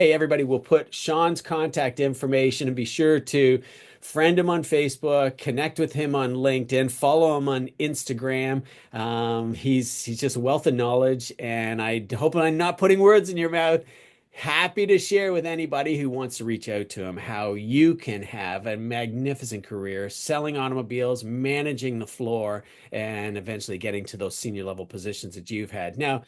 Hey, everybody, we'll put Sean's contact information and be sure to friend him on Facebook, connect with him on LinkedIn, follow him on Instagram. He's just a wealth of knowledge, and I hope I'm not putting words in your mouth. Happy to share with anybody who wants to reach out to him how you can have a magnificent career selling automobiles, managing the floor, and eventually getting to those senior level positions that you've had. Now,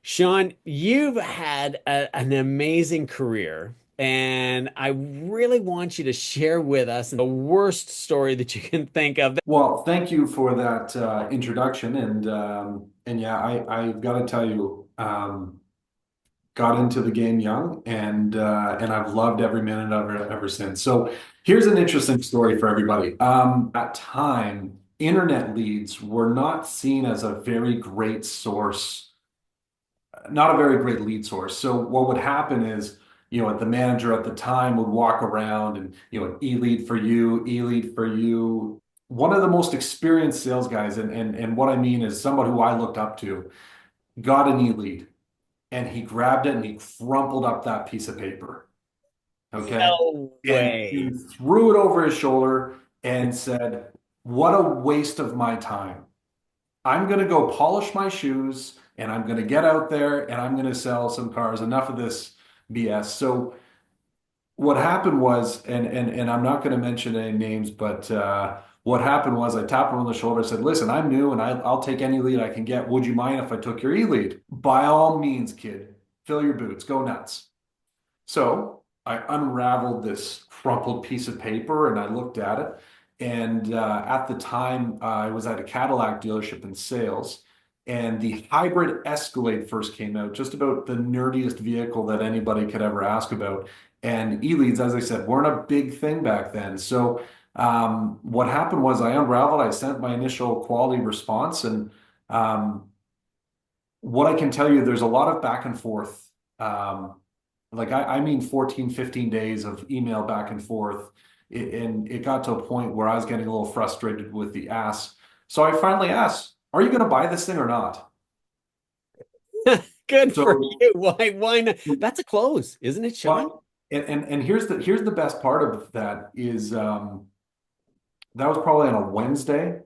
Sean, you've had an amazing career, and I really want you to share with us the worst story that you can think of. Well, thank you for that introduction, and yeah, I've got to tell you, got into the game young, and I've loved every minute of it ever since. So here's an interesting story for everybody. At time, internet leads were not seen as a very great source, not a very great lead source. So what would happen is, the manager at the time would walk around and, e-lead for you, e-lead for you. One of the most experienced sales guys, and what I mean is someone who I looked up to, got an e-lead and he grabbed it and he crumpled up that piece of paper. Okay. No And he way. threw it over his shoulder and said, "What a waste of my time. I'm going to go polish my shoes and I'm going to get out there and I'm going to sell some cars. Enough of this BS." So what happened was, and I'm not going to mention any names, but what happened was I tapped him on the shoulder and said, "Listen, I'm new and I'll take any lead I can get. Would you mind if I took your e-lead?" "By all means, kid, fill your boots, go nuts." So I unraveled this crumpled piece of paper and I looked at it. And at the time, I was at a Cadillac dealership in sales, and the hybrid Escalade first came out, just about the nerdiest vehicle that anybody could ever ask about. And e-leads, as I said, weren't a big thing back then. So what happened was I unraveled, I sent my initial quality response, and um, what I can tell you, there's a lot of back and forth. Like I mean 14, 15 days of email back and forth. And it got to a point where I was getting a little frustrated with the ask. So I finally asked, "Are you going to buy this thing or not?" Good for So, you. Why not? That's a close, isn't it, Sean? well, and here's the best part of that is that was probably on a Wednesday,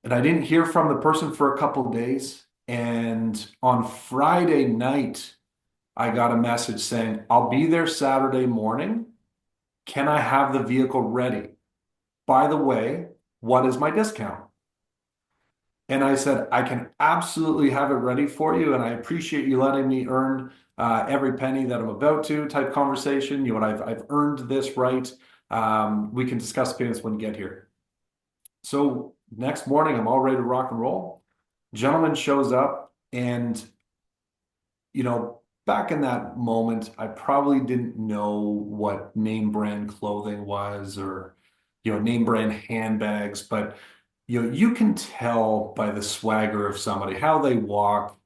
and I didn't hear from the person for a couple of days. And on Friday night, I got a message saying, "I'll be there Saturday morning. Can I have the vehicle ready? By the way, what is my discount?" And I said, "I can absolutely have it ready for you, and I appreciate you letting me earn every penny that I'm about to," type conversation. I've earned this right. We can discuss payments when you get here. So next morning, I'm all ready to rock and roll. Gentleman shows up, and back in that moment, I probably didn't know what name brand clothing was, or, name brand handbags, but you can tell by the swagger of somebody, how they walk,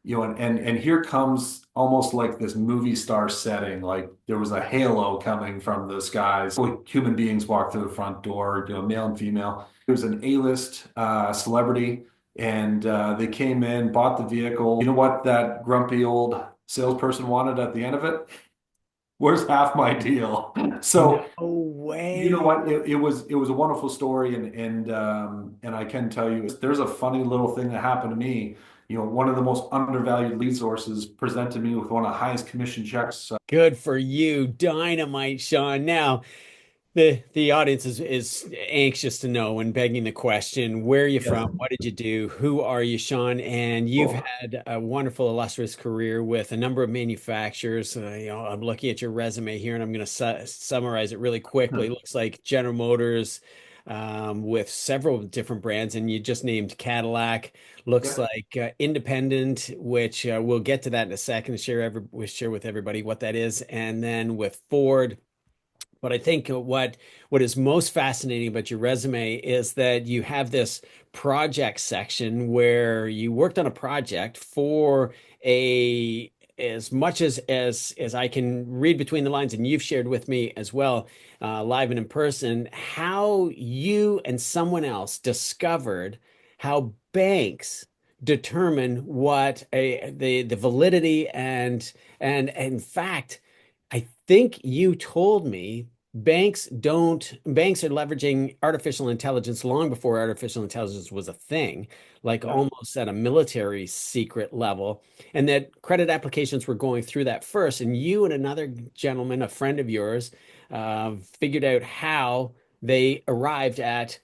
and here comes almost like this movie star setting, like there was a halo coming from the skies. Human beings walk through the front door, male and female. It was an A-list celebrity, and they came in, bought the vehicle. You know what that grumpy old salesperson wanted at the end of it? "Where's half my deal?" No So you know way. what? It was a wonderful story, and I can tell you, there's a funny little thing that happened to me. One of the most undervalued lead sources presented me with one of the highest commission checks. Good for you. Dynamite, Sean. Now, the audience is anxious to know and begging the question, where are you Yes. from? What did you do? Who are you, Sean? And you've Cool. had a wonderful, illustrious career with a number of manufacturers. I'm looking at your resume here, and I'm going to summarize it really quickly. It looks like General Motors, with several different brands, and you just named Cadillac. Looks Yep. like Independent, which we'll get to that in a second. We share with everybody what that is, and then with Ford. But I think what is most fascinating about your resume is that you have this project section where you worked on a project for a as much as I can read between the lines, and you've shared with me as well, live and in person, how you and someone else discovered how banks determine what the validity and in fact, I think you told me banks are leveraging artificial intelligence long before artificial intelligence was a thing, like Yeah. almost at a military secret level, and that credit applications were going through that first. And you and another gentleman, a friend of yours, figured out how they arrived at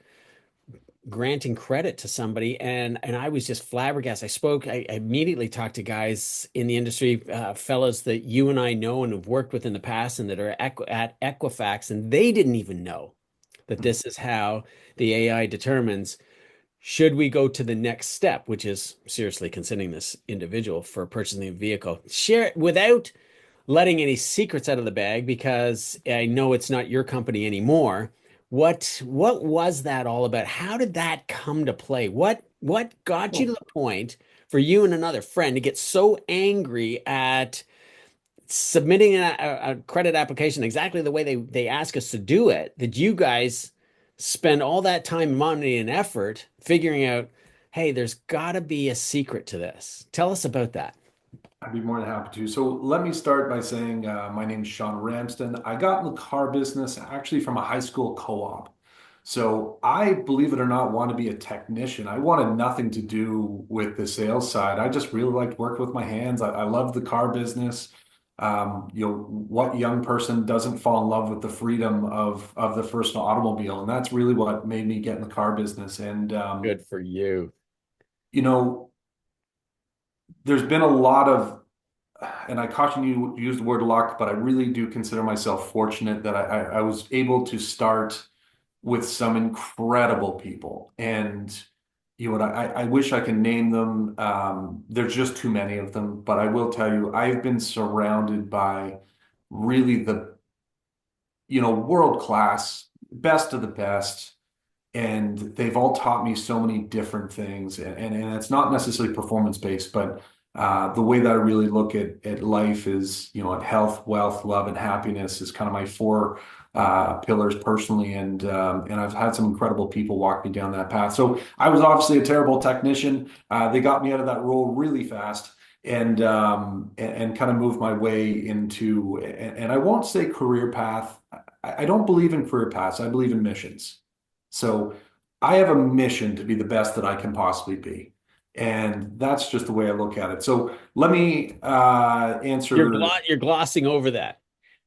granting credit to somebody, and I was just flabbergasted. I immediately talked to guys in the industry, fellows that you and I know and have worked with in the past and that are at Equifax, and they didn't even know that this is how the AI determines should we go to the next step, which is seriously considering this individual for purchasing a vehicle. Share it without letting any secrets out of the bag because I know it's not your company anymore. What was that all about? How did that come to play? What got you to Oh, the point for you and another friend to get so angry at submitting a credit application exactly the way they ask us to do it that you guys spend all that time, money, and effort figuring out, hey, there's got to be a secret to this. Tell us about that. I'd be more than happy to. So let me start by saying my name is Sean Ramsden. I got in the car business actually from a high school co-op. So I, believe it or not, want to be a technician. I wanted nothing to do with the sales side. I just really liked working with my hands. I love the car business. What young person doesn't fall in love with the freedom of the first automobile? And that's really what made me get in the car business. And Good for you. you know, there's been a lot of and I caution you use the word luck, but I really do consider myself fortunate that I was able to start with some incredible people. And I wish I can name them. There's just too many of them, but I will tell you, I've been surrounded by really world class, best of the best, and they've all taught me so many different things, and it's not necessarily performance based, but the way that I really look at life is, at health, wealth, love, and happiness is kind of my four pillars personally, and I've had some incredible people walk me down that path. So I was obviously a terrible technician. They got me out of that role really fast. And kind of moved my way into, and I won't say career path. I don't believe in career paths. I believe in missions. So I have a mission to be the best that I can possibly be. And that's just the way I look at it. So let me answer. You're glossing over that.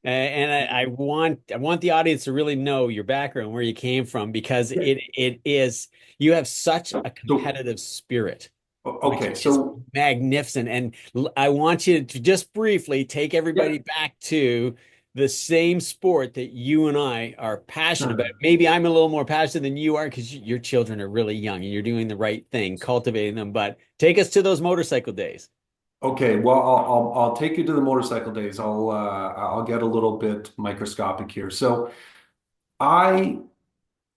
And I want the audience to really know your background, where you came from, because Yeah. it is you have such a So, competitive spirit, which okay. is So, magnificent. And I want you to just briefly take yeah. everybody back to the same sport that you and I are passionate about. Maybe I'm a little more passionate than you are because your children are really young and you're doing the right thing, cultivating them. But take us to those motorcycle days. Okay. Well, I'll take you to the motorcycle days. I'll get a little bit microscopic here. So I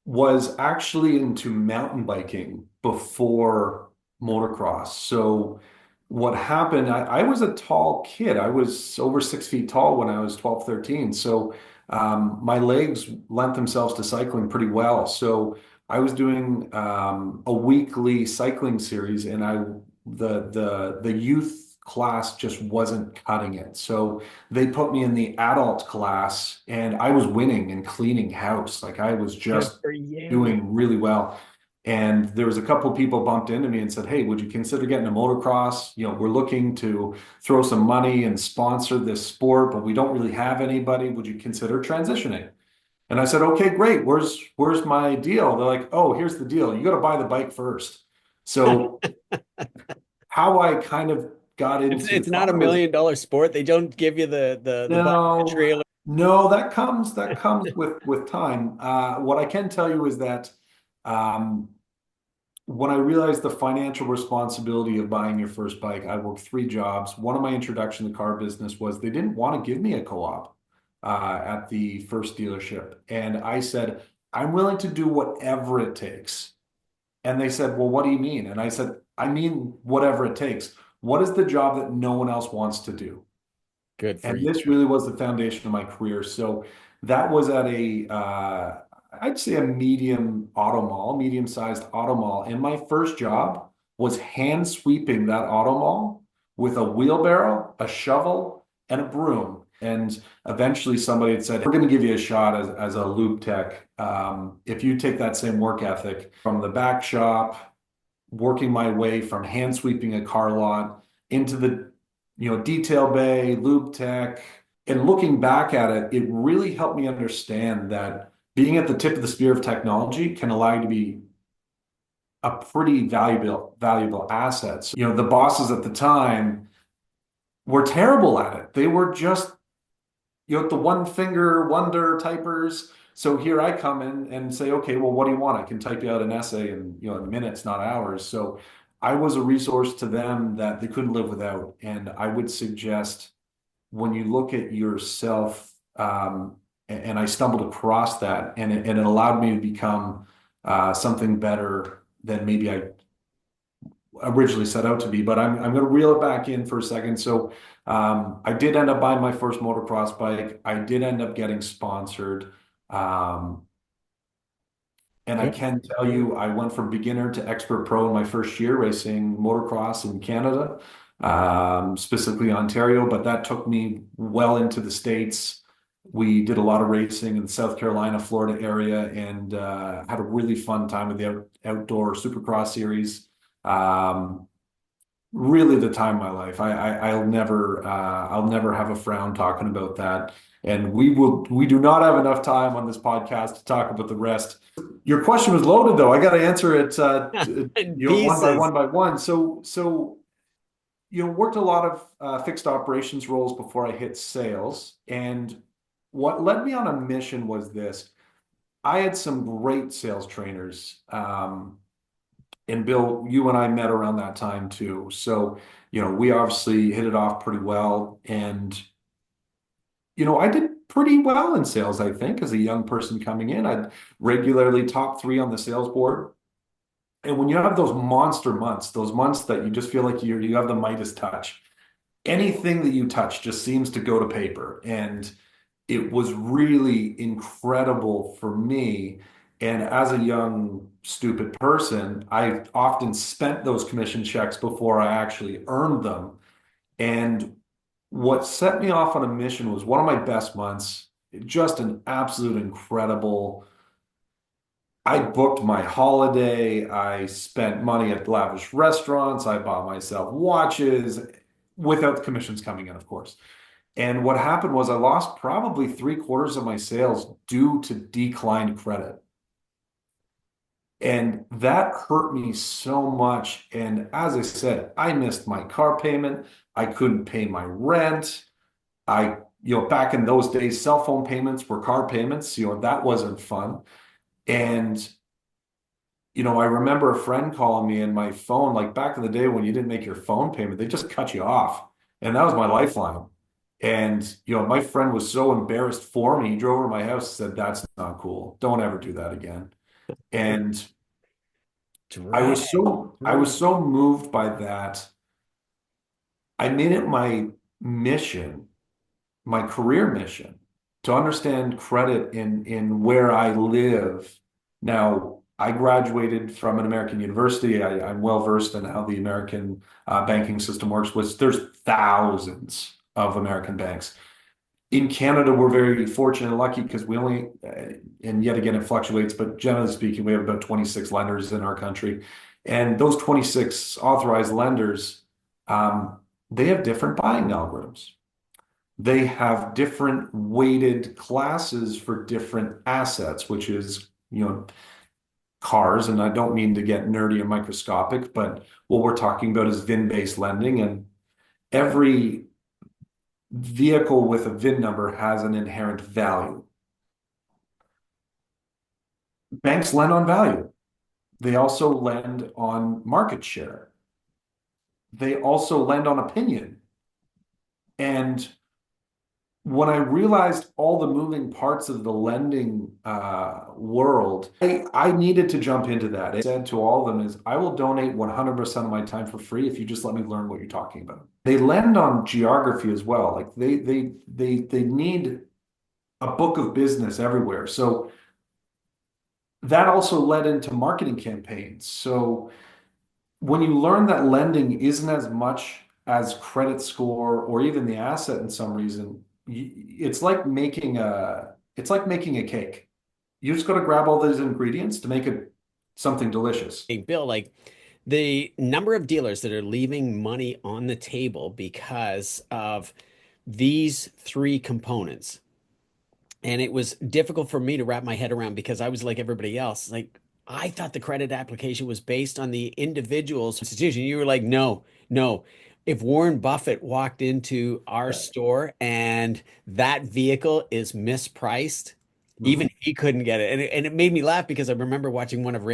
was actually into mountain biking before motocross. So what happened, I was a tall kid. I was over 6 feet tall when I was 12, 13. So my legs lent themselves to cycling pretty well. So I was doing a weekly cycling series, and the youth class just wasn't cutting it. So they put me in the adult class, and I was winning and cleaning house. Like I was Good just for you. doing really well. And there was a couple of people bumped into me and said, "Hey, would you consider getting a motocross? We're looking to throw some money and sponsor this sport, but we don't really have anybody. Would you consider transitioning?" And I said, "Okay, great. Where's my deal?" They're like, "Oh, here's the deal. You got to buy the bike first." So how I kind of got into It's not a car was, $1 million sport. They don't give you the bike, the no, trailer. no, that comes with time. What I can tell you is that um, when I realized the financial responsibility of buying your first bike, I worked 3 jobs. One of my introduction to the car business was they didn't want to give me a co-op at the first dealership, and I said, "I'm willing to do whatever it takes." And they said, "Well, what do you mean?" And I said, "I mean whatever it takes. What is the job that no one else wants to do?" Good for And you. this really was the foundation of my career. So that was at I'd say a medium-sized auto mall. And my first job was hand sweeping that auto mall with a wheelbarrow, a shovel, and a broom. And eventually somebody had said, we're going to give you a shot as a lube tech. If you take that same work ethic from the back shop, working my way from hand sweeping a car lot into the, detail bay, lube tech, and looking back at it, it really helped me understand that being at the tip of the spear of technology can allow you to be a pretty valuable asset. So, the bosses at the time were terrible at it. They were just, the one finger wonder typers. So here I come in and say, okay, well, what do you want? I can type you out an essay in, in minutes, not hours. So I was a resource to them that they couldn't live without. And I would suggest when you look at yourself, and I stumbled across that, and it allowed me to become something better than maybe I originally set out to be. But I'm going to reel it back in for a second. So I did end up buying my first motocross bike. I did end up getting sponsored. Um, and I Good. can tell you, I went from beginner to expert pro in my first year racing motocross in Canada, specifically Ontario, but that took me well into the States. We did a lot of racing in the South Carolina, Florida area, and had a really fun time with the outdoor Supercross series. Um, Really the time of my life. I'll never have a frown talking about that. And we do not have enough time on this podcast to talk about the rest. Your question was loaded though. I got to answer it, In one by pieces. one by one. So, worked a lot of fixed operations roles before I hit sales. And what led me on a mission was this. I had some great sales trainers. And Bill, you and I met around that time too. So, we obviously hit it off pretty well. And, I did pretty well in sales, I think, as a young person coming in. I'd regularly top three on the sales board. And when you have those monster months, those months that you just feel like you have the Midas touch, anything that you touch just seems to go to paper. And it was really incredible for me. And as a young, stupid person, I often spent those commission checks before I actually earned them. And what set me off on a mission was one of my best months, just an absolute incredible. I booked my holiday. I spent money at lavish restaurants. I bought myself watches without the commissions coming in, of course. And what happened was I lost probably three-quarters of my sales due to declined credit. And that hurt me so much. And as I said, I missed my car payment. I couldn't pay my rent. Back in those days, cell phone payments were car payments. That wasn't fun. And, I remember a friend calling me and my phone, like back in the day when you didn't make your phone payment, they just cut you off. And that was my lifeline. And, my friend was so embarrassed for me. He drove over to my house and said, that's not cool. Don't ever do that again. And Drag. I was Drag. so moved by that. I made it my mission, my career mission, to understand credit in where I live. Now, I graduated from an American university. I'm well versed in how the American banking system works, which there's thousands of American banks. In Canada, we're very fortunate and lucky because we only, and yet again, it fluctuates, but generally speaking, we have about 26 lenders in our country. And those 26 authorized lenders, they have different buying algorithms. They have different weighted classes for different assets, which is, cars. And I don't mean to get nerdy and microscopic, but what we're talking about is VIN-based lending. And every vehicle with a VIN number has an inherent value. Banks lend on value. They also lend on market share. They also lend on opinion. And when I realized all the moving parts of the lending world, I needed to jump into that. I said to all of them is, I will donate 100% of my time for free if you just let me learn what you're talking about. They lend on geography as well. Like they need a book of business everywhere. So that also led into marketing campaigns. So when you learn that lending isn't as much as credit score or even the asset in some reason, it's like making a cake. You just got to grab all those ingredients to make it something delicious. Hey, Bill, like the number of dealers that are leaving money on the table because of these three components. And it was difficult for me to wrap my head around because I was like everybody else. Like, I thought the credit application was based on the individual's institution. You were like, no, no. If Warren Buffett walked into our store and that vehicle is mispriced, even Mhm. he couldn't get it. And it made me laugh because I remember watching one of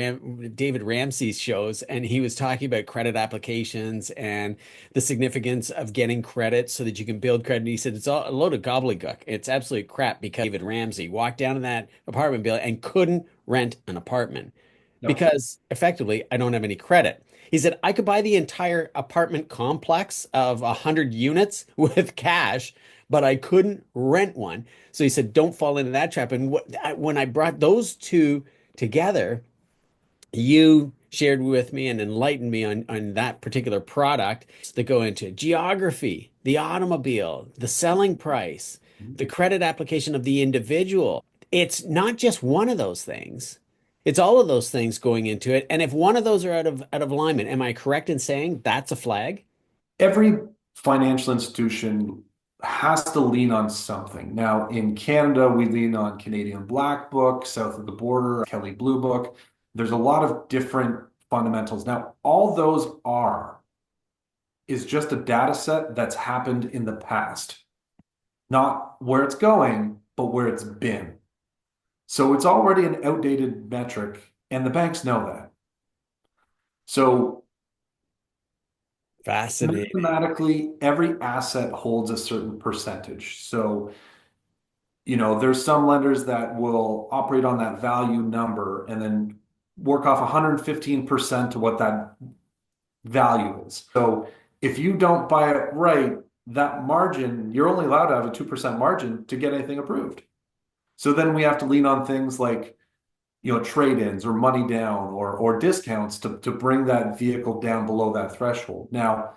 David Ramsey's shows, and he was talking about credit applications and the significance of getting credit so that you can build credit. And he said it's all a load of gobbledygook. It's absolute crap because David Ramsey walked down in that apartment building and couldn't rent an apartment Yep. because effectively I don't have any credit. He said I could buy the entire apartment complex of 100 units with cash, but I couldn't rent one. So he said, don't fall into that trap. And when I brought those two together, you shared with me and enlightened me on that particular product that go into geography, the automobile, the selling price, the credit application of the individual. It's not just one of those things. It's all of those things going into it. And if one of those are out of alignment, am I correct in saying that's a flag? Every financial institution has to lean on something. Now, in Canada, we lean on Canadian Black Book, south of the border, Kelly Blue Book. There's a lot of different fundamentals. Now, all those are is just a data set that's happened in the past, not where it's going, but where it's been. So it's already an outdated metric, and the banks know that. So Fascinating. mathematically, every asset holds a certain percentage. So, there's some lenders that will operate on that value number and then work off 115% to what that value is. So if you don't buy it right, that margin, you're only allowed to have a 2% margin to get anything approved. So then we have to lean on things like, trade-ins or money down or discounts to bring that vehicle down below that threshold. Now,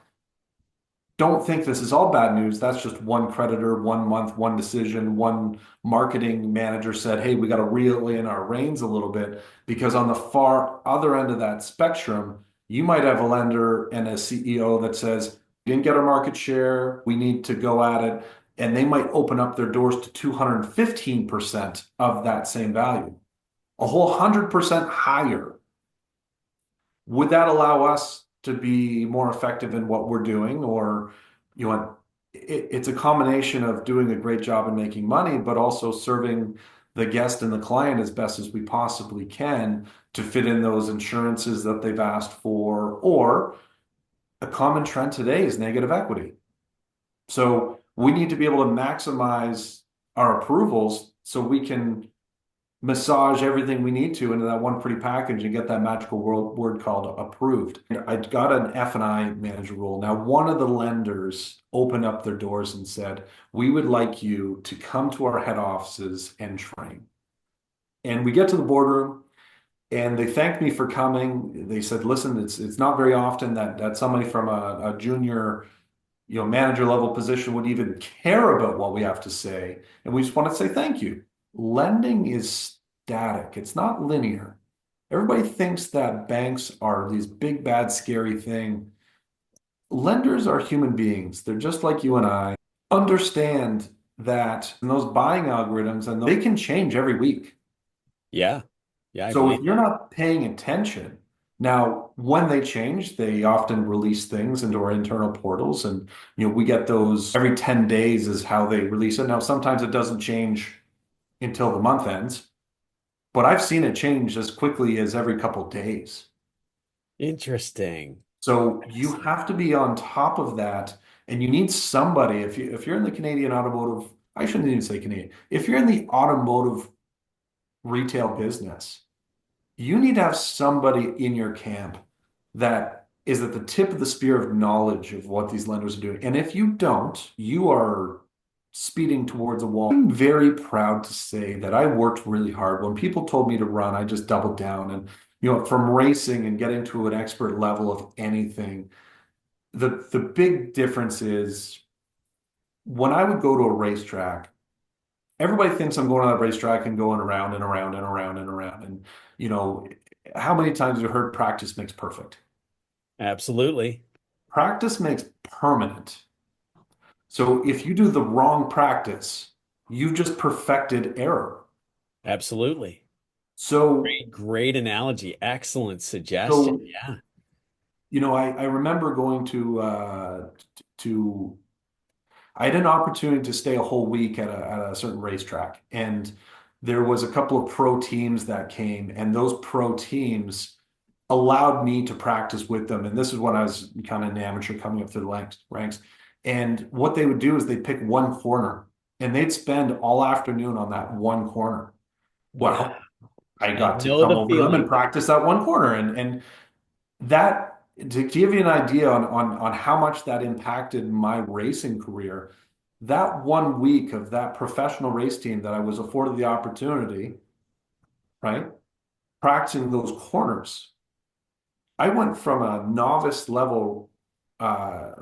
don't think this is all bad news. That's just one creditor, 1 month, one decision, one marketing manager said, hey, we got to reel in our reins a little bit because on the far other end of that spectrum, you might have a lender and a CEO that says, didn't get our market share, we need to go at it. And they might open up their doors to 215% of that same value, a whole 100% higher. Would that allow us to be more effective in what we're doing? Or, it's a combination of doing a great job and making money, but also serving the guest and the client as best as we possibly can to fit in those insurances that they've asked for. Or a common trend today is negative equity. So we need to be able to maximize our approvals so we can massage everything we need to into that one pretty package and get that magical word called approved. I got an F&I manager role. Now, one of the lenders opened up their doors and said, we would like you to come to our head offices and train. And we get to the boardroom and they thanked me for coming. They said, listen, it's not very often that somebody from a junior manager level position would even care about what we have to say. And we just want to say thank you. Lending is static. It's not linear. Everybody thinks that banks are these big, bad, scary thing. Lenders are human beings. They're just like you and I. Understand that in those buying algorithms and they can change every week. Yeah. Yeah, I So believe if you're not paying attention, now when they change, they often release things into our internal portals, and we get those every 10 days is how they release it. Now sometimes it doesn't change until the month ends, but I've seen it change as quickly as every couple of days. interesting. So you Fascinating. have to be on top of that, and you need somebody. If you're in the Canadian automotive, I shouldn't even say Canadian. If you're in the automotive retail business, you need to have somebody in your camp that is at the tip of the spear of knowledge of what these lenders are doing. And if you don't, you are speeding towards a wall. I'm very proud to say that I worked really hard. When people told me to run, I just doubled down. And, from racing and getting to an expert level of anything, the big difference is when I would go to a racetrack, everybody thinks I'm going on that racetrack and going around and around and around and around. And, you know, how many times have you heard practice makes perfect? Absolutely. Practice makes permanent. So if you do the wrong practice, you just perfected error. Absolutely. So, Great analogy. Excellent suggestion. so, Yeah. I remember going to I had an opportunity to stay a whole week at a certain racetrack, and there was a couple of pro teams that came, and those pro teams allowed me to practice with them. And this is when I was kind of an amateur coming up through the ranks. And what they would do is they'd pick one corner, and they'd spend all afternoon on that one corner. Wow. Well, I I got to know come the over to them and feeling. practice that one corner, and that to give you an idea on how much that impacted my racing career, that one week of that professional race team that I was afforded the opportunity, right, practicing those corners, I went from a novice level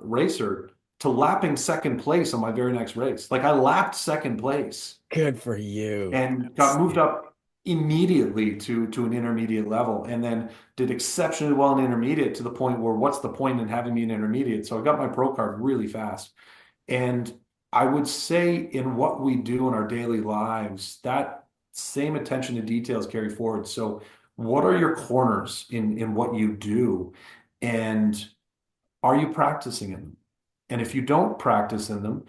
racer to lapping second place on my very next race. Like I lapped second place Good for you. and got moved up immediately to an intermediate level, and then did exceptionally well in intermediate to the point where what's the point in having me in intermediate? So I got my pro card really fast. And I would say in what we do in our daily lives, that same attention to details carry forward. So what are your corners in what you do? And are you practicing in them? And if you don't practice in them,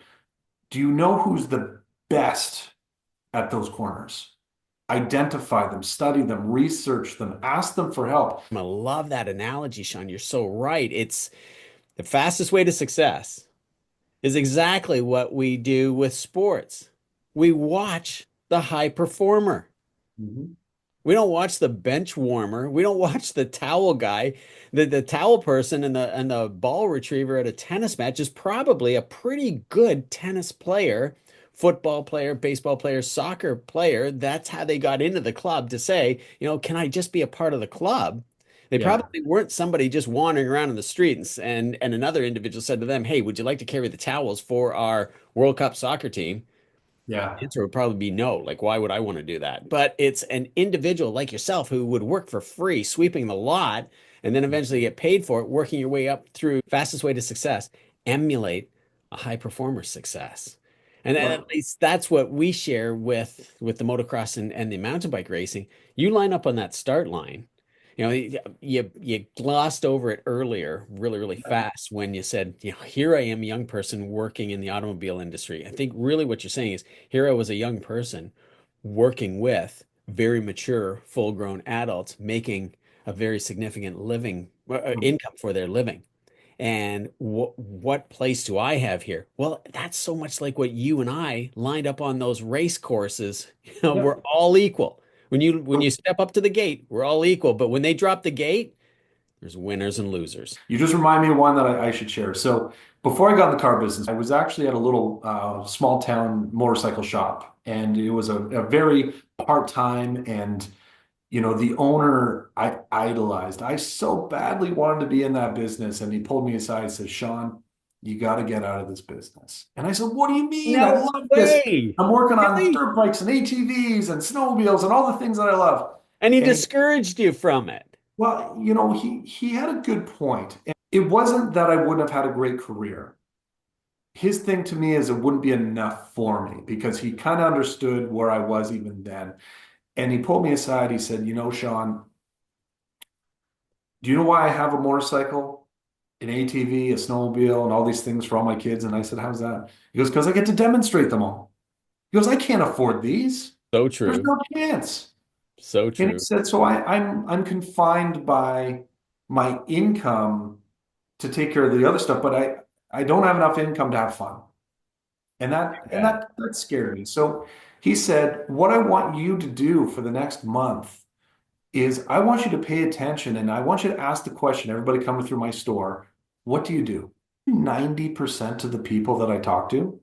do you know who's the best at those corners? Identify them, study them, research them, ask them for help. I love that analogy, Sean. You're so right. It's the fastest way to success is exactly what we do with sports. We watch the high performer. Mhm. We don't watch the bench warmer. We don't watch the towel guy. The towel person and the ball retriever at a tennis match is probably a pretty good tennis player, football player, baseball player, soccer player. That's how they got into the club to say, can I just be a part of the club? They Yeah, probably weren't somebody just wandering around in the streets and another individual said to them, "Hey, would you like to carry the towels for our World Cup soccer team?" yeah, Answer would probably be no. Like, why would I want to do that? But it's an individual like yourself who would work for free, sweeping the lot, and then eventually get paid for it, working your way up through fastest way to success, emulate a high performer success. And at well, least that's what we share with the motocross and the mountain bike racing. You line up on that start line. You glossed over it earlier really, really fast when you said, here I am, a young person working in the automobile industry. I think really what you're saying is here I was a young person working with very mature, full-grown adults making a very significant living income for their living. And what place do I have here? Well, that's so much like what you and I lined up on those race courses. yeah. We're all equal. When you step up to the gate, we're all equal. But when they drop the gate, there's winners and losers. You just remind me of one that I should share. So before I got in the car business, I was actually at a little small town motorcycle shop, and it was a very part-time. And the owner I idolized. I so badly wanted to be in that business, and he pulled me aside and said, "Sean, you got to get out of this business." And I said, "What do you mean? I No love this. way. I'm working on Really? dirt bikes and ATVs and snowmobiles and all the things that I love." And he And he discouraged you from it. well, he had a good point. And it wasn't that I wouldn't have had a great career. His thing to me is it wouldn't be enough for me because he kind of understood where I was even then. And he pulled me aside. He said, Sean, do you know why I have a motorcycle, an ATV, a snowmobile, and all these things for all my kids? And I said, how's that? He goes, because I get to demonstrate them all. He goes, I can't afford these. So There's true. no chance. So And he true. said, so I'm confined by my income to take care of the other stuff, but I don't have enough income to have fun. And that and Yeah. that that scared me. So he said, what I want you to do for the next month is I want you to pay attention and I want you to ask the question, everybody coming through my store, what do you do? 90% of the people that I talked to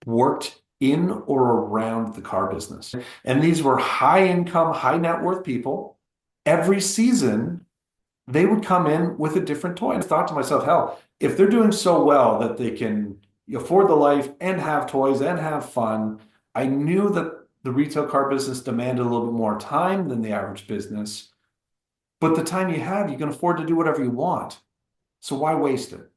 worked in or around the car business. And these were high income, high net worth people. Every season, they would come in with a different toy. And I thought to myself, hell, if they're doing so well that they can, afford the life and have toys and have fun. I knew that the retail car business demanded a little bit more time than the average business, but the time you have, you can afford to do whatever you want. So why waste it?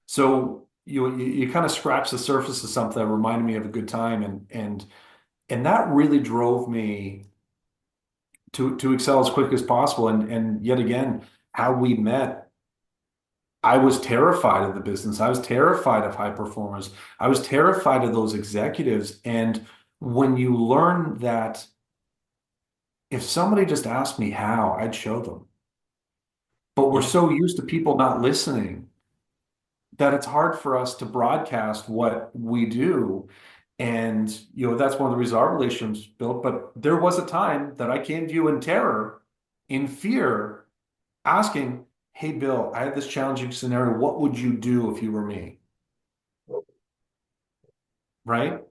So you kind of scratch the surface of something that reminded me of a good time, and that really drove me to excel as quick as possible. And yet again, how we met, I was terrified of the business. I was terrified of high performers. I was terrified of those executives. And when you learn that if somebody just asked me how, I'd show them. But we're Yeah. so used to people not listening that it's hard for us to broadcast what we do. And, that's one of the reasons our relationships built. But there was a time that I came to you in terror, in fear, asking, "Hey, Bill, I have this challenging scenario. What would you do if you were me?" Right?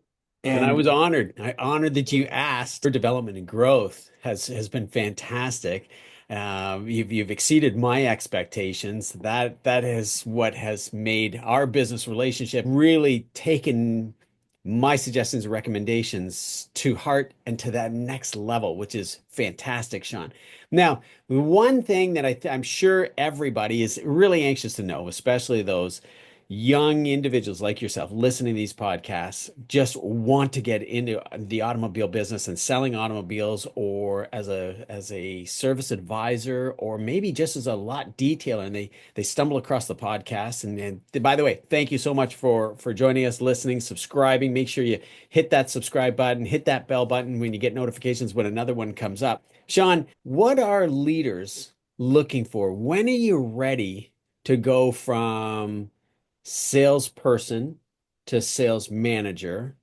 And I was And honored. I honored that you asked. Your development and growth has been fantastic. You've exceeded my expectations. That is what has made our business relationship really taken my suggestions and recommendations to heart and to that next level, which is fantastic, Sean. Now, one thing that I'm sure everybody is really anxious to know, especially those young individuals like yourself listening to these podcasts just want to get into the automobile business and selling automobiles or as a service advisor or maybe just as a lot detailer and they stumble across the podcast and by the way, thank you so much for joining us, listening, subscribing. Make sure you hit that subscribe button, hit that bell button when you get notifications when another one comes up. Sean, what are leaders looking for? When are you ready to go from salesperson to sales manager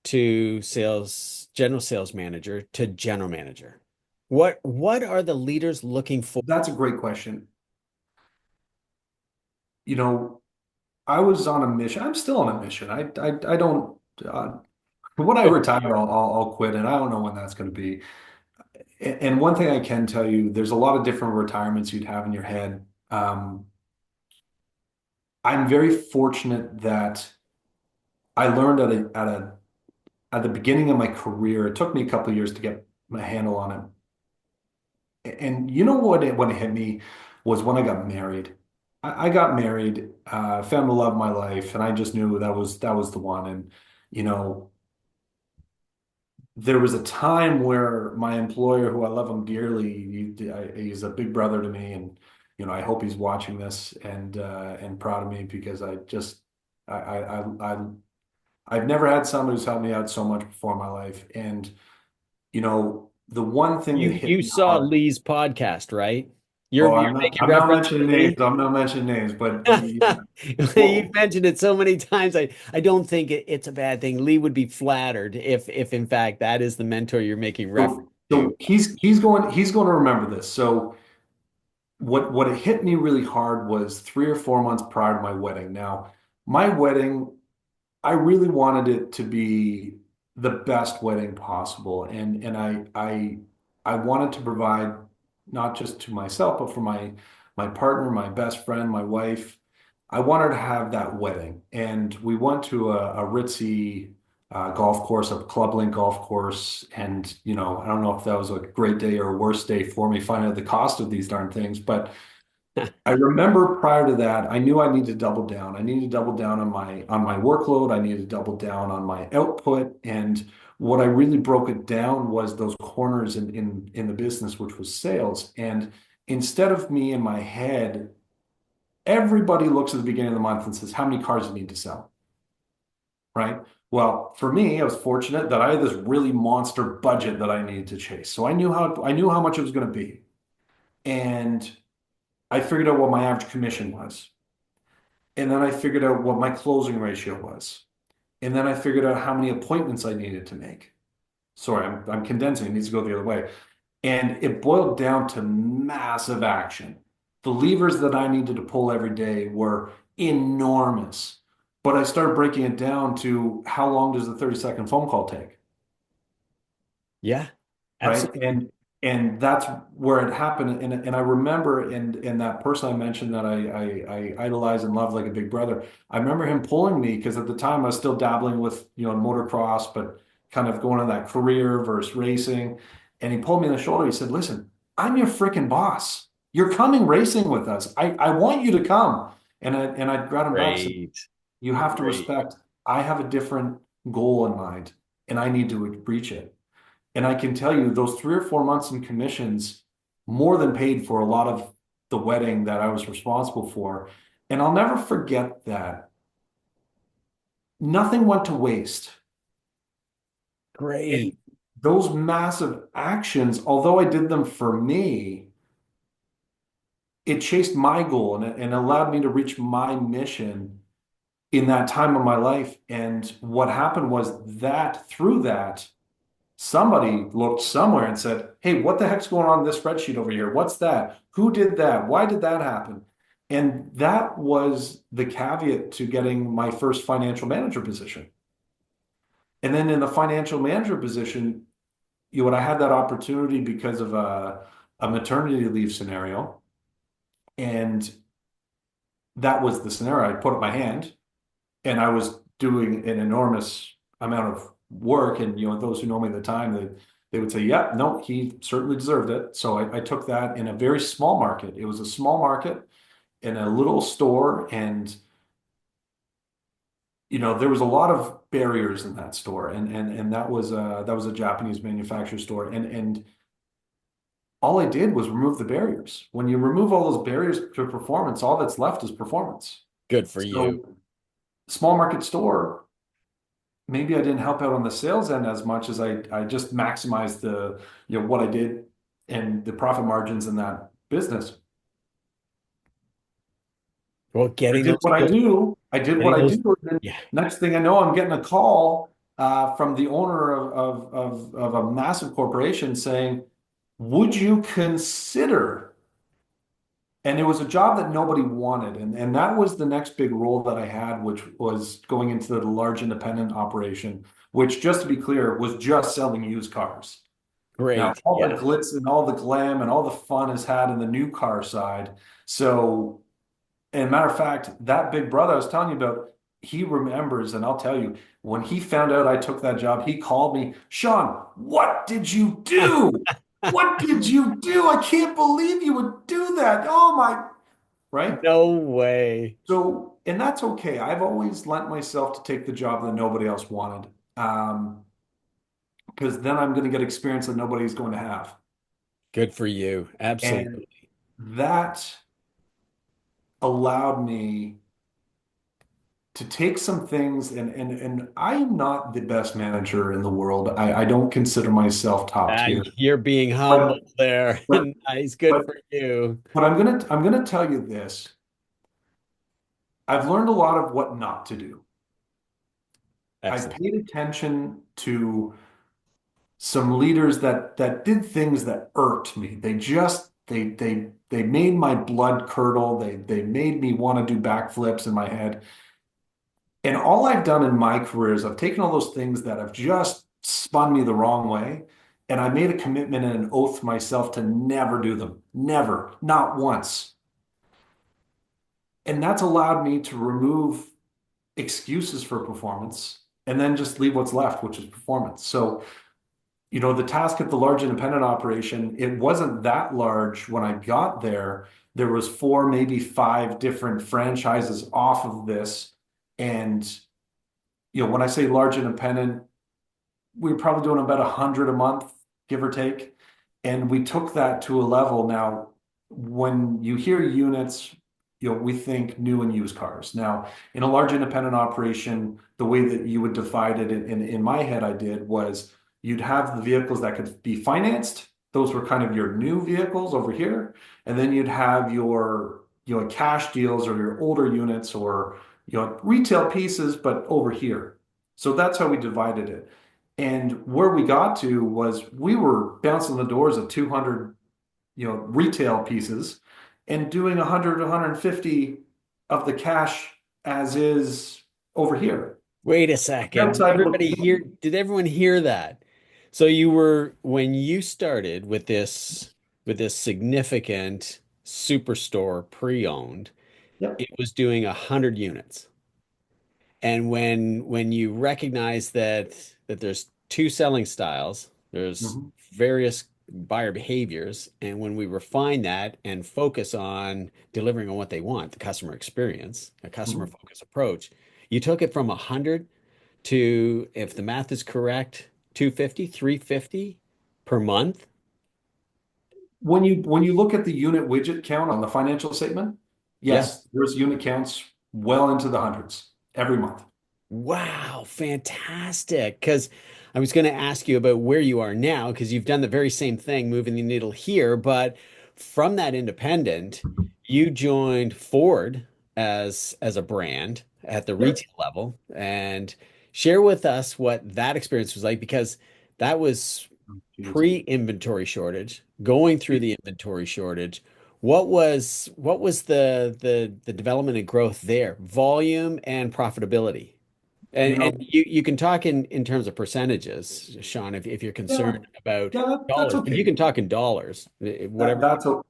to general sales manager to general manager? What are the leaders looking for? that's a great question. You know, I was on a mission. I'm still on a mission. I don't, when I retire, I'll quit, and I don't know when that's going to be. And one thing I can tell you, there's a lot of different retirements you'd have in your head. I'm very fortunate that I learned at the beginning of my career. It took me a couple of years to get my handle on it. And you know what? When it hit me was when I got married. I got married, found the love of my life, and I just knew that was the one. And you know, there was a time where my employer, who I love him dearly, he's a big brother to me, and I hope he's watching this and proud of me because I I've never had someone who's helped me out so much before in my life. And the one thing that hit You me saw hard. Lee's podcast, right? Oh, You're I'm not making I'm not reference to mentioning names. Lee. I'm not mentioning names, but You've well, mentioned it so many times. I don't think it's a bad thing. Lee would be flattered if in fact that is the mentor you're making reference to. so he's going to remember this. So what it hit me really hard was 3 or 4 months prior to my wedding. Now, my wedding, I really wanted it to be the best wedding possible, and I wanted to provide not just to myself, but for my partner, my best friend, my wife. I wanted to have that wedding, and we went to a ritzy golf course, a Club Link golf course, and I don't know if that was a great day or a worse day for me finding out the cost of these darn things, but I remember prior to that, I knew I needed to double down. I needed to double down on my workload. I needed to double down on my output. And what I really broke it down was those corners in the business, which was sales. And instead of me in my head, everybody looks at the beginning of the month and says, "How many cars you need to sell?" Right? Well, for me, I was fortunate that I had this really monster budget that I needed to chase. So I knew how much it was going to be. And I figured out what my average commission was. And then I figured out what my closing ratio was. And then I figured out how many appointments I needed to make. Sorry, I'm condensing. It needs to go the other way. And it boiled down to massive action. The levers that I needed to pull every day were enormous. But I started breaking it down to how long does a 30-second phone call take? Yeah, Right. absolutely. And that's where it happened. And I remember in that person I mentioned that I idolize and love like a big brother. I remember him pulling me because at the time I was still dabbling with, motocross, but kind of going to that career versus racing. And he pulled me in the shoulder. He said, "Listen, I'm your freaking boss. You're coming racing with us. I want you to come." And I grabbed him back and said, Great. "You have to Great. respect, I have a different goal in mind and I need to reach it." And I can tell you those 3 or 4 months in commissions more than paid for a lot of the wedding that I was responsible for. And I'll never forget that. Nothing went to waste. And Great. those massive actions, although I did them for me, it chased my goal and allowed me to reach my mission in that time of my life. And what happened was that through that, somebody looked somewhere and said, "Hey, what the heck's going on in this spreadsheet over here? What's that? Who did that? Why did that happen?" And that was the caveat to getting my first financial manager position. And then in the financial manager position, when I had that opportunity because of a maternity leave scenario, and that was the scenario. I put up my hand, and I was doing an enormous amount of work. And those who know me at the time, they would say, "Yeah, no, he certainly deserved it." So I took that in a very small market. It was a small market in a little store, and there was a lot of barriers in that store, and that was a Japanese manufacturer store, and all I did was remove the barriers. When you remove all those barriers to performance, all that's left is performance. Good for you. So small market store, maybe I didn't help out on the sales end as much as I just maximized the, what I did and the profit margins in that business. Well, I getting did those what I good, do. I did what getting I those, do. And then yeah. next thing I know, I'm getting a call from the owner of a massive corporation saying, "Would you consider?" And it was a job that nobody wanted. And that was the next big role that I had, which was going into the large independent operation, which, just to be clear, was just selling used cars. Now, Great. all the Yeah. glitz and all the glam and all the fun is had in the new car side. So, and matter of fact, that big brother I was telling you about, he remembers, and I'll tell you, when he found out I took that job, he called me, "Sean, what did you do? What did you do? I can't believe you would do that. Oh my," right? No way. So, and that's okay. I've always lent myself to take the job that nobody else wanted. Because then I'm going to get experience that nobody's going to have. Good for you. And Absolutely. that allowed me to take some things, and I am not the best manager in the world. I don't consider myself top tier. You're being humble But there. but Nice. Good but for you. but I'm gonna tell you this. I've learned a lot of what not to do. I Excellent. paid attention to some leaders that did things that irked me. They made my blood curdle. They made me want to do backflips in my head. And all I've done in my career is I've taken all those things that have just spun me the wrong way, and I made a commitment and an oath to myself to never do them. Never, not once. And that's allowed me to remove excuses for performance and then just leave what's left, which is performance. So the task at the large independent operation, it wasn't that large when I got there. There was four, maybe five different franchises off of this. And, when I say large independent, we were probably doing about 100 a month, give or take. And we took that to a level. Now, when you hear units, we think new and used cars. Now, in a large independent operation, the way that you would divide it in my head, I did was you'd have the vehicles that could be financed. Those were kind of your new vehicles over here. And then you'd have your, cash deals or your older units or, retail pieces, but over here. So that's how we divided it. And where we got to was we were bouncing the doors of 200, retail pieces and doing 100, 150 of the cash as is over here. Wait a second. Outside looked, Did everyone hear that? So you were when you started with this significant superstore pre-owned, Yep. it was doing 100 units. And when you recognize that there's two selling styles, there's Mhm. various buyer behaviors, and when we refine that and focus on delivering on what they want, the customer experience, a customer Mhm. focused approach, you took it from 100 to, if the math is correct, 250, 350 per month. When you look at the unit widget count on the financial statement, Yeah. yes, there's unit counts well into the hundreds every month. Wow, fantastic. Because I was going to ask you about where you are now, because you've done the very same thing, moving the needle here. But from that independent, you joined Ford as a brand at the Yep. retail level, and share with us what that experience was like, because that was Jeez. pre-inventory shortage, going through the inventory shortage. What was the development and growth there, volume and profitability? And You and know, you can talk in terms of percentages, Sean, if you're yeah, concerned about yeah, that's dollars, but you okay. can talk in dollars, whatever.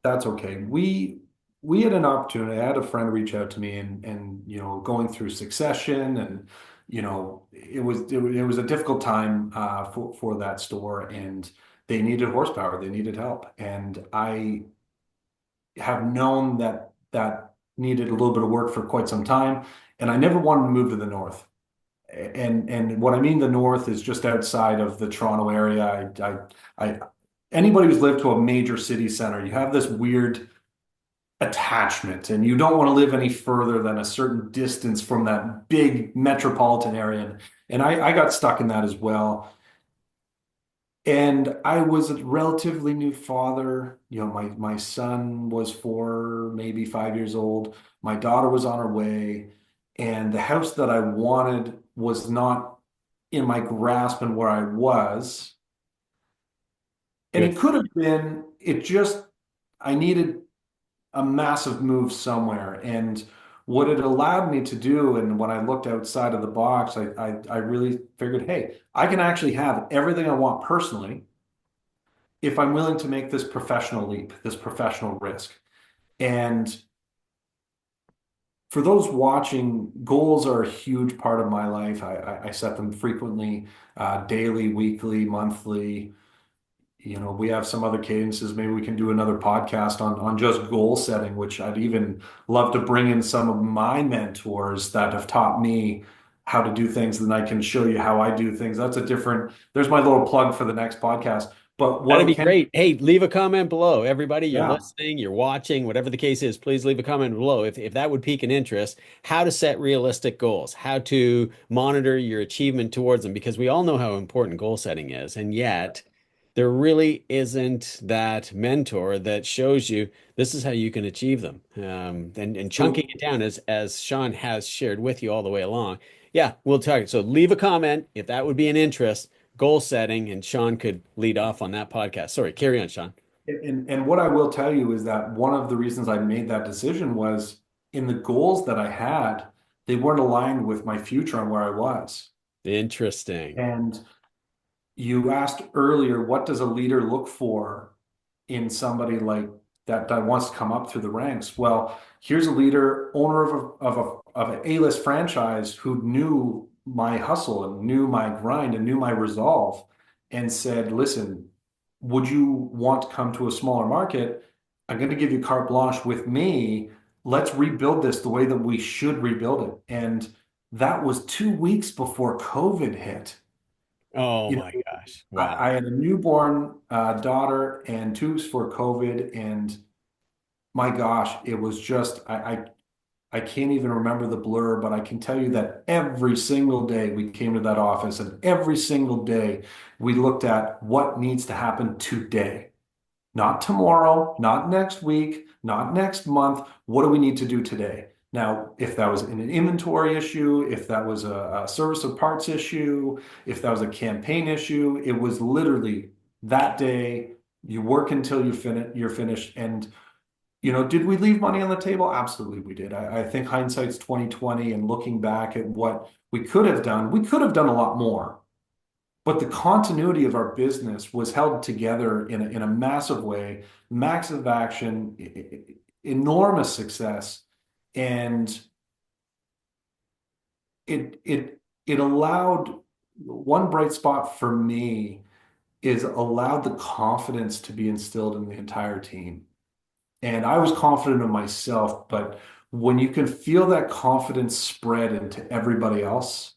That's okay. We had an opportunity. I had a friend reach out to me and going through succession and it was a difficult time for that store and they needed horsepower. They needed help. And I have known that that needed a little bit of work for quite some time. And I never wanted to move to the north. And what I mean the north is just outside of the Toronto area. I anybody who's lived to a major city center, you have this weird attachment, and you don't want to live any further than a certain distance from that big metropolitan area. And I got stuck in that as well. And I was a relatively new father. My son was 4, maybe 5 years old. My daughter was on her way, and the house that I wanted was not in my grasp and where I was. And Good. it could have been, I needed a massive move somewhere. And what it allowed me to do, and when I looked outside of the box, I really figured, hey, I can actually have everything I want personally if I'm willing to make this professional leap, this professional risk. And for those watching, goals are a huge part of my life. I set them frequently, daily, weekly, monthly. We have some other cadences. Maybe we can do another podcast on just goal setting, which I'd even love to bring in some of my mentors that have taught me how to do things, and then I can show you how I do things. There's my little plug for the next podcast. But what That'd I be can, great. Hey, leave a comment below. Everybody, you're yeah. listening, you're watching, whatever the case is, please leave a comment below if that would pique an interest. How to set realistic goals, how to monitor your achievement towards them, because we all know how important goal setting is. And yet, there really isn't that mentor that shows you this is how you can achieve them. And chunking So it down as Sean has shared with you all the way along. Yeah, we'll talk. So leave a comment if that would be an interest, goal setting, and Sean could lead off on that podcast. Sorry, carry on, Sean. And what I will tell you is that one of the reasons I made that decision was in the goals that I had, they weren't aligned with my future and where I was. Interesting. And you asked earlier, what does a leader look for in somebody like that wants to come up through the ranks? Well, here's a leader, owner of an A-list franchise who knew my hustle and knew my grind and knew my resolve and said, listen, would you want to come to a smaller market? I'm going to give you carte blanche with me. Let's rebuild this the way that we should rebuild it. And that was 2 weeks before COVID hit. Oh You my know, gosh. I Wow. had a newborn daughter and 2 weeks for COVID, and my gosh, it was just I can't even remember the blur, but I can tell you that every single day we came to that office, and every single day we looked at what needs to happen today. Not tomorrow, not next week, not next month. What do we need to do today? Now, if that was an inventory issue, if that was a service of parts issue, if that was a campaign issue, it was literally that day. You work until you're finished. And did we leave money on the table? Absolutely, we did. I think hindsight's 2020, and looking back at what we could have done a lot more. but the continuity of our business was held together in a massive way, massive action, enormous success. And it allowed one bright spot for me is allowed the confidence to be instilled in the entire team. And I was confident of myself, but when you can feel that confidence spread into everybody else,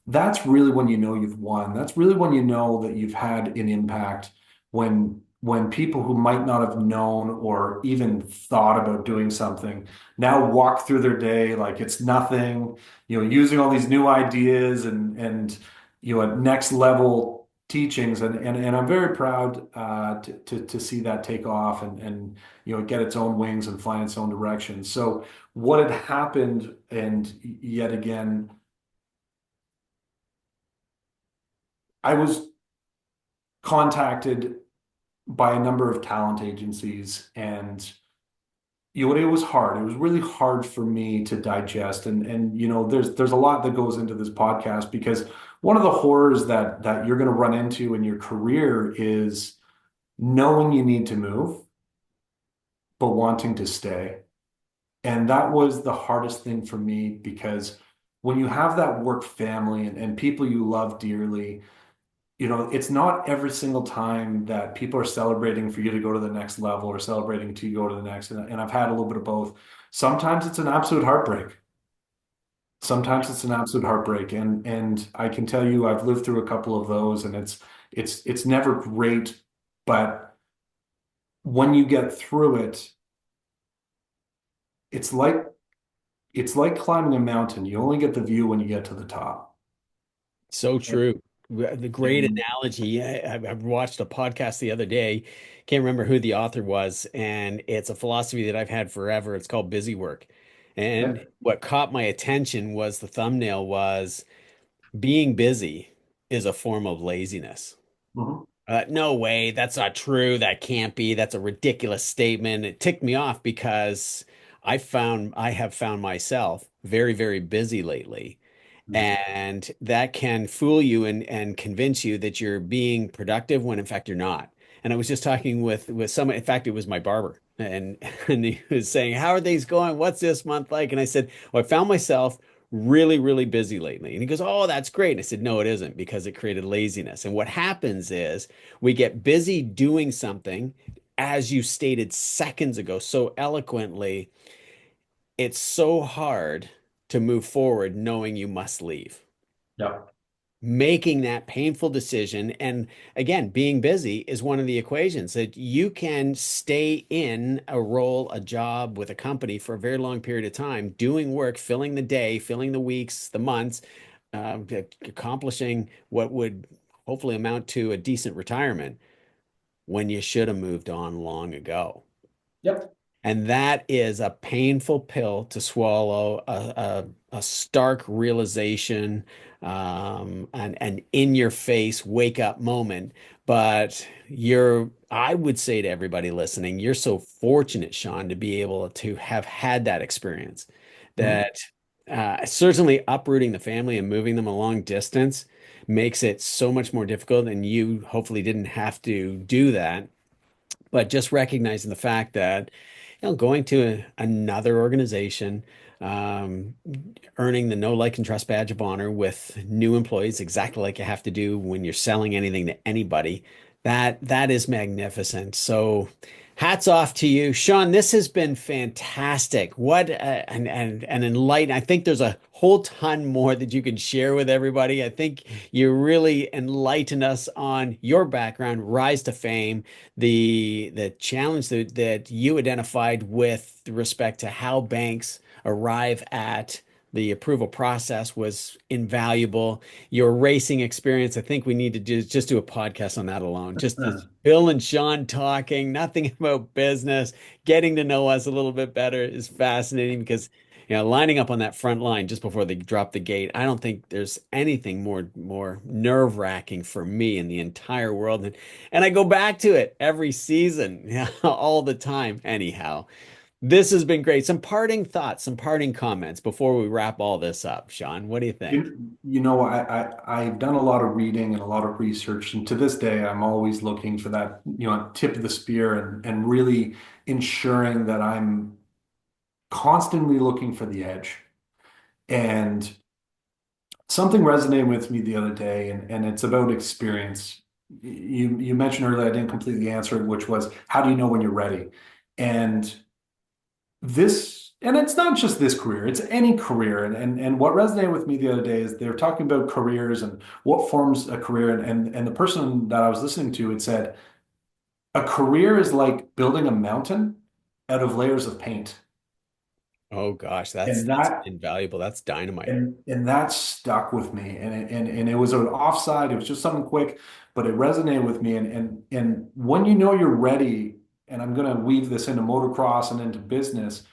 that's really when you know you've won. That's really when you know that you've had an impact when people who might not have known or even thought about doing something now walk through their day like it's nothing, using all these new ideas and next level teachings. And I'm very proud to see that take off and get its own wings and fly in its own direction. So what had happened, and yet again, I was contacted by a number of talent agencies, and it was hard. It was really hard for me to digest, and there's a lot that goes into this podcast because one of the horrors that you're going to run into in your career is knowing you need to move, but wanting to stay. And that was the hardest thing for me because when you have that work family and people you love dearly, it's not every single time that people are celebrating for you to go to the next level or celebrating to you go to the next. And I've had a little bit of both. Sometimes it's an absolute heartbreak. Sometimes it's an absolute heartbreak. And I can tell you I've lived through a couple of those and it's never great, but when you get through it, it's like it's like climbing a mountain. You only get the view when you get to the top. So And, true. The great and analogy. I watched a podcast the other day. Can't remember who the author was, and it's a philosophy that I've had forever. It's called busy work. And yeah. what caught my attention was the thumbnail was being busy is a form of laziness. Mhm. No way, that's not true. That can't be. That's a ridiculous statement. It ticked me off because I have found myself very, very busy lately. And that can fool you and convince you that you're being productive when in fact you're not. And I was just talking with someone, in fact, it was my barber, and and he was saying, "How are things going? What's this month like?" And I said, "Well, I found myself really, really busy lately." And he goes, "Oh, that's great." And I said, "No, it isn't, because it created laziness." And what happens is we get busy doing something, as you stated seconds ago so eloquently, it's so hard to move forward knowing you must leave. Yeah. Making that painful decision. And again, being busy is one of the equations that you can stay in a role, a job with a company for a very long period of time, doing work, filling the day, filling the weeks, the months, accomplishing what would hopefully amount to a decent retirement when you should have moved on long ago. Yep. And that is a painful pill to swallow, a stark realization, an in your face wake up moment. But I would say to everybody listening, you're so fortunate, Sean, to be able to have had that experience. Mhm. That certainly uprooting the family and moving them a long distance makes it so much more difficult. And you hopefully didn't have to do that, but just recognizing the fact that going to another organization, um, earning the know, like, and trust badge of honor with new employees, exactly like you have to do when you're selling anything to anybody. That is magnificent. So, hats off to you, Sean. This has been fantastic. What and enlighten. I think there's a whole ton more that you can share with everybody. I think you really enlightened us on your background, rise to fame, the challenge that you identified with respect to how banks arrive at the approval process was invaluable. Your racing experience, I think we need to just do a podcast on that alone. Just as Bill and Sean talking, nothing about business, getting to know us a little bit better is fascinating because lining up on that front line just before they drop the gate, I don't think there's anything more nerve-wracking for me in the entire world. And I go back to it every season, all the time. Anyhow, This has been great. Some parting thoughts, some parting comments before we wrap all this up. Sean, what do you think? I've done a lot of reading and a lot of research, and to this day, I'm always looking for that, tip of the spear and really ensuring that I'm constantly looking for the edge. And something resonated with me the other day, and it's about experience. You mentioned earlier, I didn't completely answer it, which was how do you know when you're ready? And and it's not just this career, it's any career. And what resonated with me the other day is they were talking about careers and what forms a career. And the person that I was listening to had said, a career is like building a mountain out of layers of paint. Oh gosh, that's And that's that invaluable. That's dynamite. and that stuck with me. And it was an offside, it was just something quick, but it resonated with me. And when you know you're ready, and I'm gonna weave this into motocross and into business.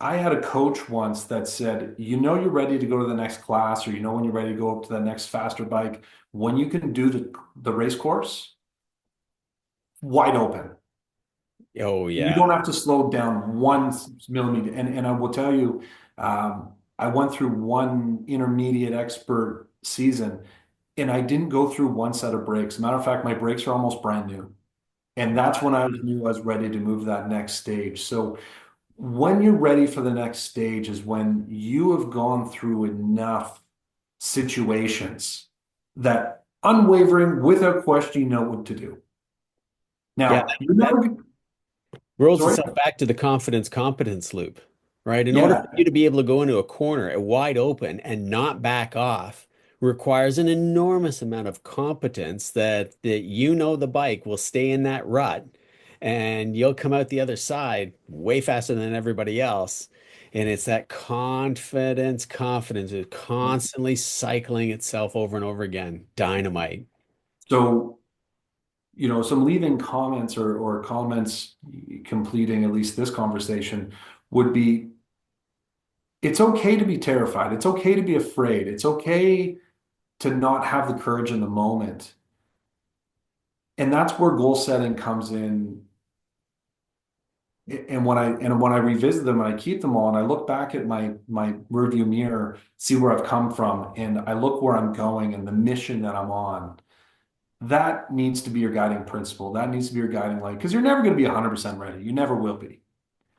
I had a coach once that said, you're ready to go to the next class, or when you're ready to go up to the next faster bike, when you can do the race course wide open. Oh You yeah. don't have to slow down 1 millimeter. And I will tell you, I went through one intermediate expert season, and I didn't go through one set of brakes. Matter of fact, my brakes are almost brand new. And that's when I knew I was ready to move that next stage. So when you're ready for the next stage is when you have gone through enough situations that unwavering, without question, you know what to do. Yeah, Now, you're that never, rolls sorry? itself back to the confidence competence loop, right? In order Yeah. for you to be able to go into a corner wide open and not back off requires an enormous amount of competence that you know the bike will stay in that rut and you'll come out the other side way faster than everybody else. And it's that confidence is constantly cycling itself over and over again. Dynamite. So, some leaving comments or comments completing at least this conversation would be it's okay to be terrified. It's okay to be afraid. It's okay to not have the courage in the moment. And that's where goal setting comes in. And when I revisit them and I keep them all and I look back at my rearview mirror, see where I've come from, and I look where I'm going and the mission that I'm on, that needs to be your guiding principle. That needs to be your guiding light because you're never going to be 100% ready. You never will be.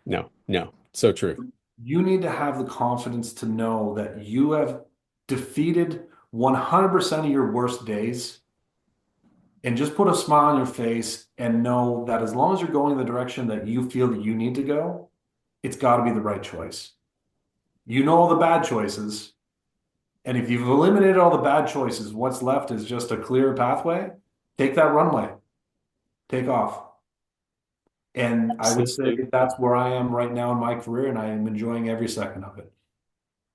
No, no, so true. You need to have the confidence to know that you have defeated 100% of your worst days and just put a smile on your face and know that as long as you're going in the direction that you feel that you need to go, it's got to be the right choice. You know all the bad choices. And if you've eliminated all the bad choices, what's left is just a clear pathway. Take that runway, take off. And I would say Absolutely. that's where I am right now in my career, and I am enjoying every second of it.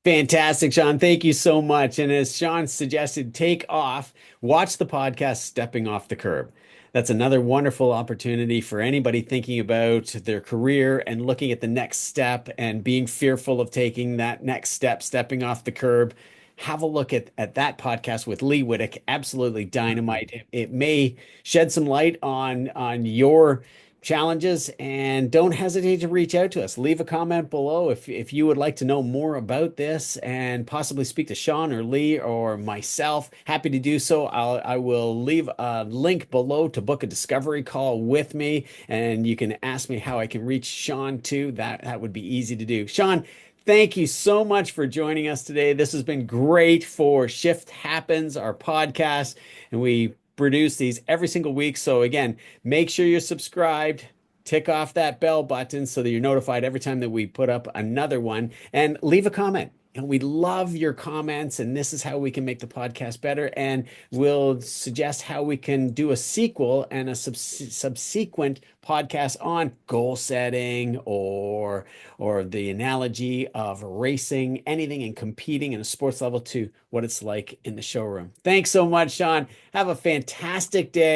Fantastic, Sean. Thank you so much. And as Sean suggested, take off, watch the podcast Stepping Off the Curb. That's another wonderful opportunity for anybody thinking about their career and looking at the next step and being fearful of taking that next step, stepping off the curb. Have a look at that podcast with Lee Whittick. Absolutely dynamite. It may shed some light on your challenges, and don't hesitate to reach out to us. Leave a comment below if you would like to know more about this and possibly speak to Sean or Lee or myself. Happy to do so. I will leave a link below to book a discovery call with me, and you can ask me how I can reach Sean too. That would be easy to do. Sean, thank you so much for joining us today. This has been great for Shift Happens, our podcast, and we produce these every single week. So again, make sure you're subscribed. Tick off that bell button so that you're notified every time that we put up another one, and leave a comment. And we love your comments, and this is how we can make the podcast better. And we'll suggest how we can do a sequel and a subsequent podcast on goal setting or the analogy of racing, anything and competing in a sports level to what it's like in the showroom. Thanks so much, Sean. Have a fantastic day.